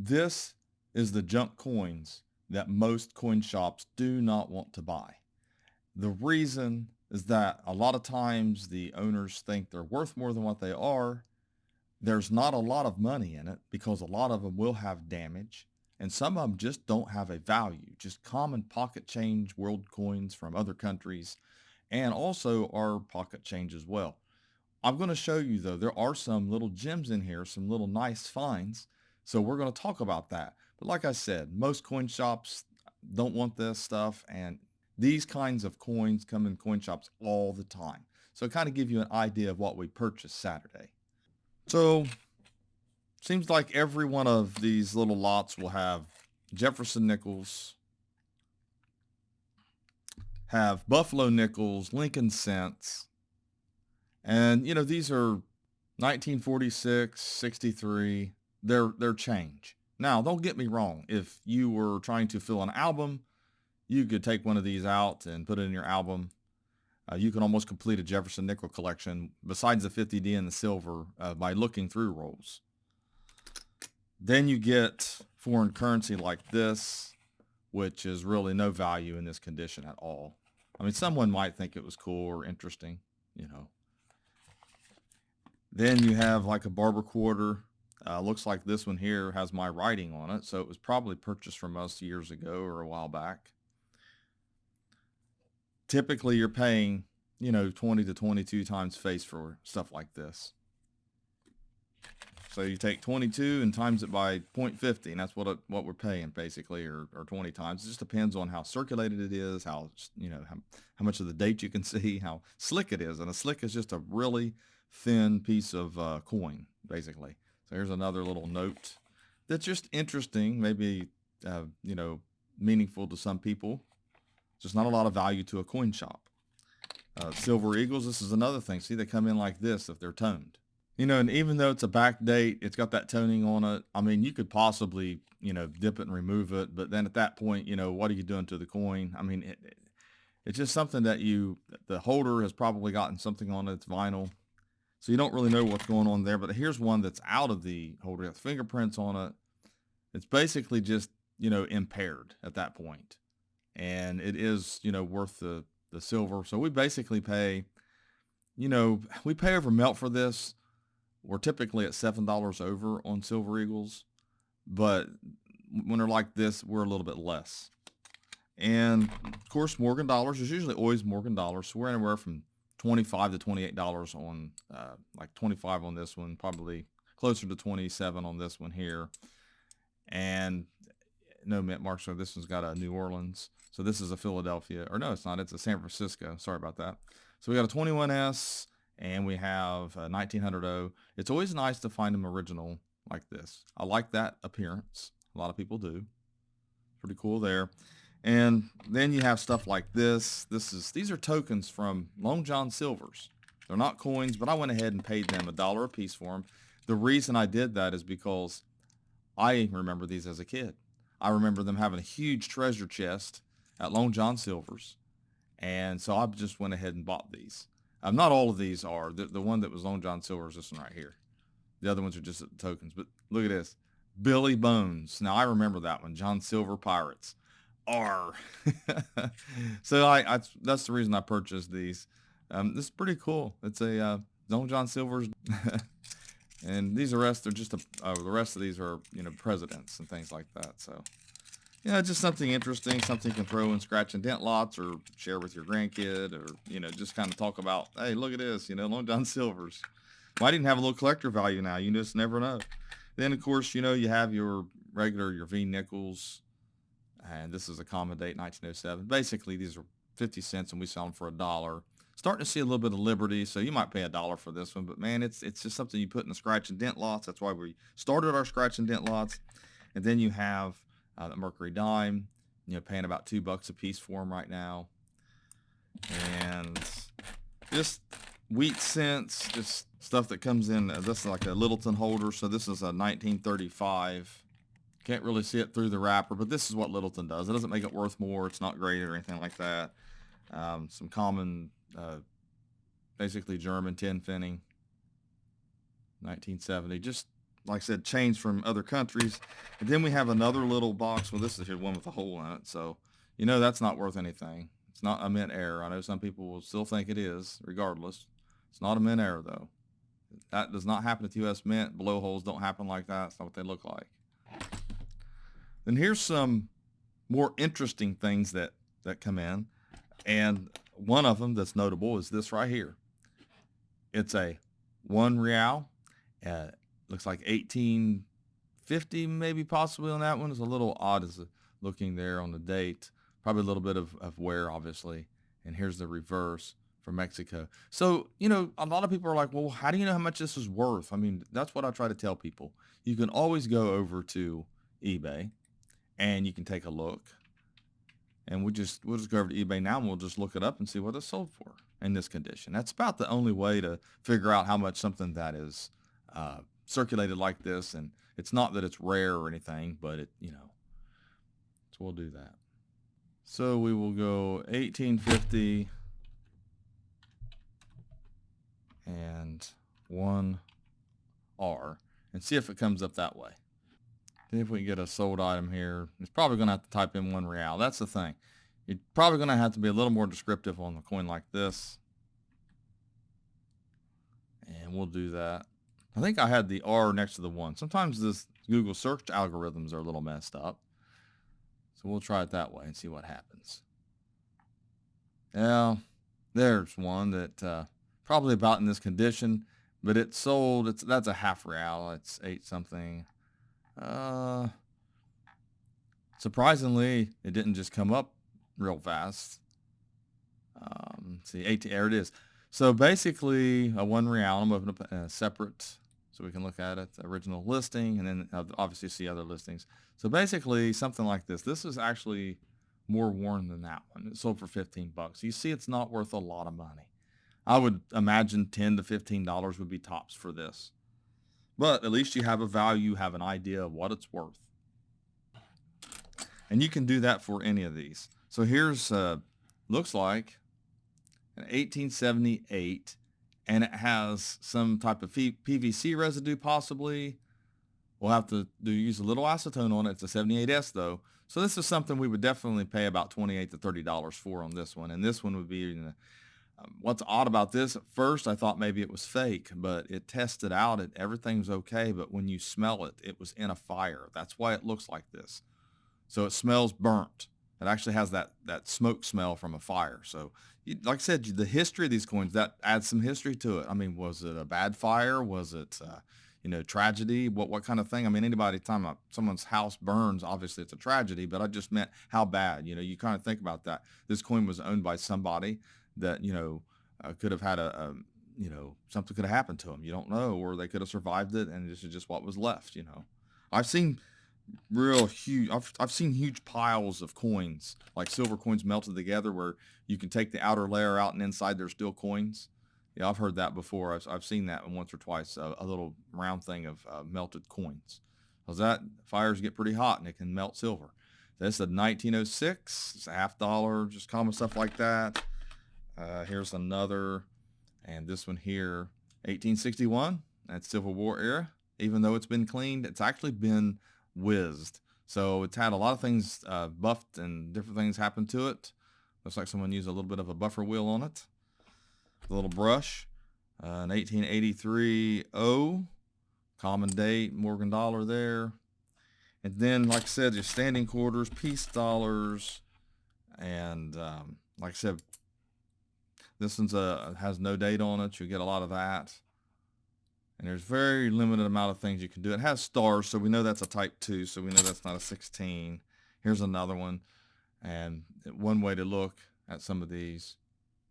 This is the junk coins that most coin shops do not want to buy. The reason is that a lot of times the owners think they're worth more than what they are. There's not a lot of money in it because a lot of them will have damage, and some of them just don't have a value, just common pocket change world coins from other countries, and also our pocket change as well. I'm going to show you though, there are some little gems in here, some little nice finds. So we're going to talk about that. But like I said, most coin shops don't want this stuff, and these kinds of coins come in coin shops all the time. So kind of give you an idea of what we purchased Saturday. So seems like every one of these little lots will have Jefferson nickels, have Buffalo nickels, Lincoln cents, and these are 1946, 63. They're change. Now, don't get me wrong. If you were trying to fill an album, you could take one of these out and put it in your album. You can almost complete a Jefferson nickel collection besides the 50D and the silver by looking through rolls. Then you get foreign currency like this, which is really no value in this condition at all. I mean, someone might think it was cool or interesting, you know. Then you have like a barber quarter. Looks like this one here has my writing on it, so it was probably purchased from us years ago or a while back. Typically, you're paying, 20 to 22 times face for stuff like this. So you take 22 and times it by 0.50, and that's what we're paying basically, or 20 times. It just depends on how circulated it is, how much of the date you can see, how slick it is, and a slick is just a really thin piece of coin, basically. So here's another little note that's just interesting, maybe meaningful to some people. Just not a lot of value to a coin shop. Silver Eagles, this is another thing. See, they come in like this if they're toned. And even though it's a back date, it's got that toning on it. I mean, you could possibly, dip it and remove it, but then at that point, what are you doing to the coin? I mean, it's just something that the holder has probably gotten something on it. It's vinyl. So you don't really know what's going on there, but here's one that's out of the holder. It has fingerprints on it. It's basically just, impaired at that point. And it is, worth the silver. So we basically pay, we pay over melt for this. We're typically at $7 over on Silver Eagles, but when they're like this, we're a little bit less. And of course, Morgan dollars is usually always Morgan dollars. So we're anywhere from $25 to $28 on, like 25 on this one, probably closer to 27 on this one here. And no mint marks. So this one's got a New Orleans. So this is a Philadelphia, or no, it's not. It's a San Francisco. Sorry about that. So we got a 21S. And we have a 1900 It's always nice to find them original like this. I like that appearance. A lot of people do. Pretty cool there. And then you have stuff like this. These are tokens from Long John Silvers. They're not coins, but I went ahead and paid them $1 a piece for them. The reason I did that is because I remember these as a kid. I remember them having a huge treasure chest at Long John Silvers. And so I just went ahead and bought these. Not all of these are. The one that was Long John Silver is this one right here. The other ones are just tokens. But look at this. Billy Bones. Now, I remember that one. John Silver Pirates. R. So that's the reason I purchased these. This is pretty cool. It's a Long John Silver's. And these are the rest of these are, presidents and things like that. So, just something interesting, something you can throw in scratch and dent lots or share with your grandkid or, just kind of talk about, hey, look at this, Long John Silver's. Might even have a little collector value now. You just never know. Then, of course, you have your V nickels. And this is a common date, 1907. Basically, these are 50 cents and we sell them for $1. Starting to see a little bit of Liberty, so you might pay $1 for this one. But, man, it's just something you put in the scratch and dent lots. That's why we started our scratch and dent lots. And then you have the Mercury dime, paying about $2 a piece for them right now. And just wheat cents, just stuff that comes in. This is like a Littleton holder. So this is a 1935. Can't really see it through the wrapper, but this is what Littleton does. It doesn't make it worth more. It's not graded or anything like that. Some common, basically German tin finning, 1970. Just like I said, change from other countries. And then we have another little box. Well, this is the one with a hole in it. So, that's not worth anything. It's not a mint error. I know some people will still think it is, regardless. It's not a mint error, though. That does not happen at the U.S. Mint. Blowholes don't happen like that. It's not what they look like. Then here's some more interesting things that come in. And one of them that's notable is this right here. It's a 1 real. Looks like 1850 maybe possibly on that one. It's a little odd as looking there on the date. Probably a little bit of wear, obviously. And here's the reverse for Mexico. So, a lot of people are like, well, how do you know how much this is worth? I mean, that's what I try to tell people. You can always go over to eBay and you can take a look. And we'll just go over to eBay now and we'll just look it up and see what it's sold for in this condition. That's about the only way to figure out how much something that is circulated like this. And it's not that it's rare or anything, but so we'll do that. So we will go 1850 and 1R and see if it comes up that way. See if we can get a sold item here. It's probably going to have to type in 1 real. That's the thing. You're probably going to have to be a little more descriptive on a coin like this. And we'll do that. I think I had the R next to the 1. Sometimes this Google search algorithms are a little messed up. So we'll try it that way and see what happens. Yeah, there's one that probably about in this condition, but it's sold. That's a half real. It's 8 something. Surprisingly, it didn't just come up real fast. See, 18, there it is. So basically, a 1 real. I'm opening up a separate so we can look at it, original listing, and then obviously see other listings. So basically, something like this. This is actually more worn than that one. It sold for $15. You see, it's not worth a lot of money. I would imagine $10 to $15 would be tops for this. But at least you have a value, have an idea of what it's worth. And you can do that for any of these. So here's, looks like an 1878, and it has some type of PVC residue possibly. We'll have to use a little acetone on it. It's a 78S though. So this is something we would definitely pay about $28 to $30 for on this one. And this one would be what's odd about this, at first I thought maybe it was fake, but it tested out. Everything's okay, but when you smell it, it was in a fire. That's why it looks like this. So it smells burnt. It actually has that smoke smell from a fire. So like I said, the history of these coins, that adds some history to it. I mean, was it a bad fire? Was it, tragedy? What kind of thing? I mean, time someone's house burns, obviously it's a tragedy, but I just meant how bad. You kind of think about that. This coin was owned by somebody that, could have had something could have happened to them. You don't know, or they could have survived it, and this is just what was left. I've seen real huge, I've seen huge piles of coins, like silver coins melted together, where you can take the outer layer out and inside there's still coins. Yeah, I've heard that before. I've seen that once or twice, a little round thing of melted coins. Because that fires get pretty hot and it can melt silver. This is a 1906. It's a $50, just common stuff like that. Here's another, and this one here, 1861. That's Civil War era. Even though it's been cleaned, it's actually been whizzed. So it's had a lot of things buffed and different things happen to it. Looks like someone used a little bit of a buffer wheel on it. A little brush. An 1883 O. Common date, Morgan dollar there. And then, like I said, your standing quarters, peace dollars. And like I said, this one's has no date on it. You'll get a lot of that. And there's very limited amount of things you can do. It has stars, so we know that's a type 2, so we know that's not a 16. Here's another one. And one way to look at some of these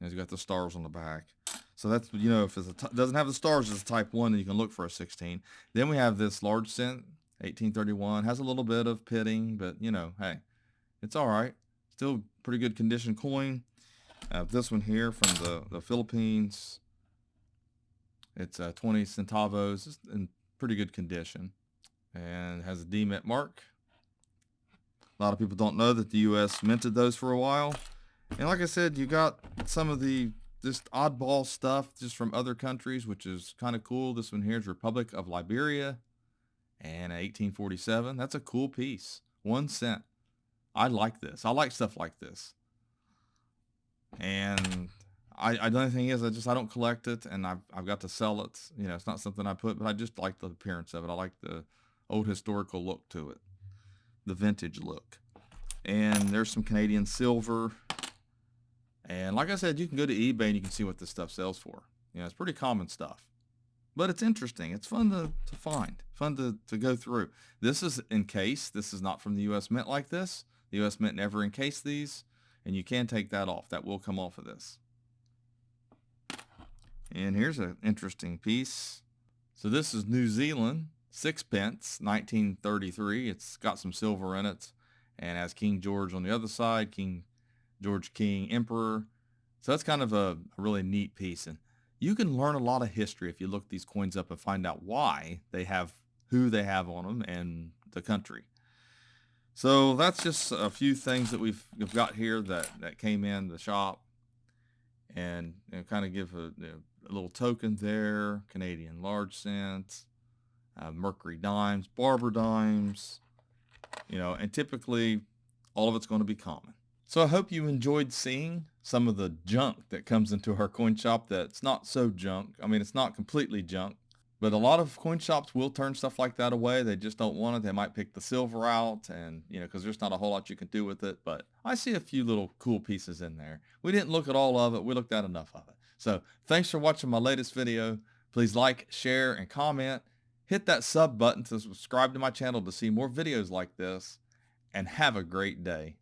is you got the stars on the back. So that's, if it doesn't have the stars, it's a type 1, then you can look for a 16. Then we have this large cent, 1831. Has a little bit of pitting, but, hey, it's all right. Still pretty good condition coin. This one here from the Philippines. It's 20 centavos. It's in pretty good condition. And has a DMET mark. A lot of people don't know that the U.S. minted those for a while. And like I said, you got some of the just oddball stuff just from other countries, which is kind of cool. This one here is Republic of Liberia. And 1847, that's a cool piece. 1 cent. I like this. I like stuff like this. And the only thing is, I don't collect it, and I've got to sell it. You know, it's not something I put, but I just like the appearance of it. I like the old historical look to it, the vintage look. And there's some Canadian silver. And like I said, you can go to eBay and you can see what this stuff sells for. You know, it's pretty common stuff. But it's interesting. It's fun to find, fun to go through. This is encased. This is not from the U.S. Mint like this. The U.S. Mint never encased these, and you can take that off. That will come off of this. And here's an interesting piece. So this is New Zealand, 6p, 1933. It's got some silver in it, and has King George on the other side, King George King Emperor. So that's kind of a really neat piece. And you can learn a lot of history if you look these coins up and find out why they have, who they have on them, and the country. So that's just a few things that we've got here that came in the shop, and kind of give a little token there. Canadian large cents, Mercury dimes, Barber dimes, and typically all of it's going to be common. So I hope you enjoyed seeing some of the junk that comes into our coin shop that's not so junk. I mean, it's not completely junk, but a lot of coin shops will turn stuff like that away. They just don't want it. They might pick the silver out, and because there's not a whole lot you can do with it. But I see a few little cool pieces in there. We didn't look at all of it. We looked at enough of it. So thanks for watching my latest video. Please like, share, and comment. Hit that sub button to subscribe to my channel to see more videos like this, and have a great day.